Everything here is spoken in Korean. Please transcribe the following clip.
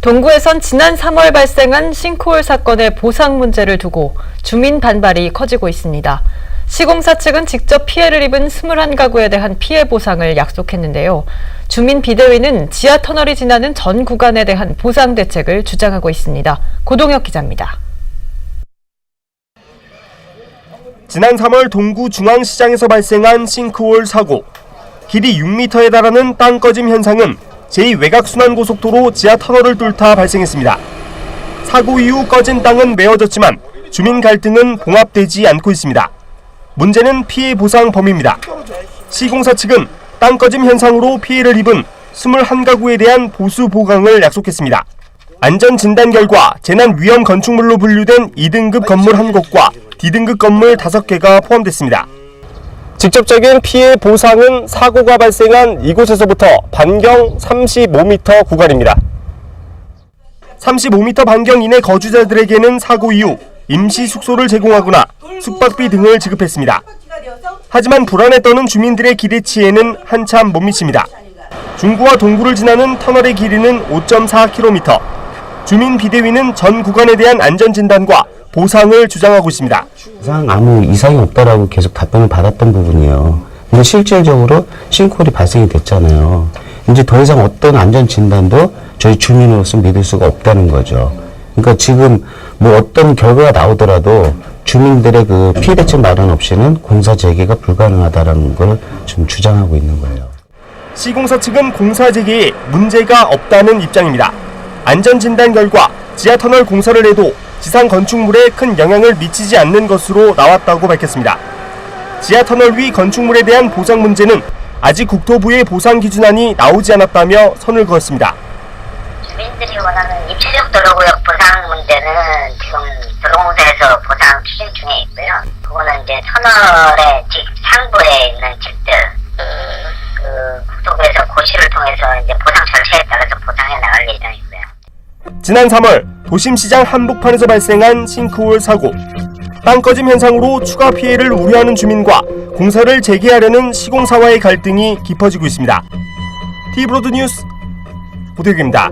동구에선 지난 3월 발생한 싱크홀 사건의 보상 문제를 두고 주민 반발이 커지고 있습니다. 시공사 측은 직접 피해를 입은 21가구에 대한 피해 보상을 약속했는데요. 주민 비대위는 지하 터널이 지나는 전 구간에 대한 보상 대책을 주장하고 있습니다. 고동혁 기자입니다. 지난 3월 동구 중앙시장에서 발생한 싱크홀 사고. 길이 6m에 달하는 땅 꺼짐 현상은 제2외곽순환고속도로 지하 터널을 뚫다 발생했습니다. 사고 이후 꺼진 땅은 메워졌지만 주민 갈등은 봉합되지 않고 있습니다. 문제는 피해 보상 범위입니다. 시공사 측은 땅 꺼짐 현상으로 피해를 입은 21가구에 대한 보수 보강을 약속했습니다. 안전진단 결과 재난 위험 건축물로 분류된 2등급 건물 1곳과 D등급 건물 5개가 포함됐습니다. 직접적인 피해 보상은 사고가 발생한 이곳에서부터 반경 35m 구간입니다. 35m 반경 이내 거주자들에게는 사고 이후 임시 숙소를 제공하거나 숙박비 등을 지급했습니다. 하지만 불안에 떠는 주민들의 기대치에는 한참 못 미칩니다. 중구와 동구를 지나는 터널의 길이는 5.4km. 주민 비대위는 전 구간에 대한 안전진단과 보상을 주장하고 있습니다. 아무 이상이 없다라고 계속 답변을 받았던 부분이에요. 근데 실질적으로 싱크홀이 발생이 됐잖아요. 이제 더 이상 어떤 안전 진단도 저희 주민으로서 믿을 수가 없다는 거죠. 그러니까 지금 뭐 어떤 결과가 나오더라도 주민들의 그 피해 대책 마련 없이는 공사 재개가 불가능하다라는 걸 좀 주장하고 있는 거예요. 시공사 측은 공사 재개에 문제가 없다는 입장입니다. 안전 진단 결과 지하 터널 공사를 해도 지상 건축물에 큰 영향을 미치지 않는 것으로 나왔다고 밝혔습니다. 지하 터널 위 건축물에 대한 보상 문제는 아직 국토부의 보상 기준안이 나오지 않았다며 선을 그었습니다. 주민들이 원하는 입체적 도로구역 보상 문제는 지금 도로공사에서 보상 추진 중에 있고요. 그거는 이제 터널의 상부에 있는 집들, 국토부에서 고시를 통해서 이제 보상 절차에 따라서 보상해 나갈 예정이고요. 지난 3월 도심시장 한복판에서 발생한 싱크홀 사고. 땅 꺼짐 현상으로 추가 피해를 우려하는 주민과 공사를 재개하려는 시공사와의 갈등이 깊어지고 있습니다. T브로드 뉴스 고대규입니다.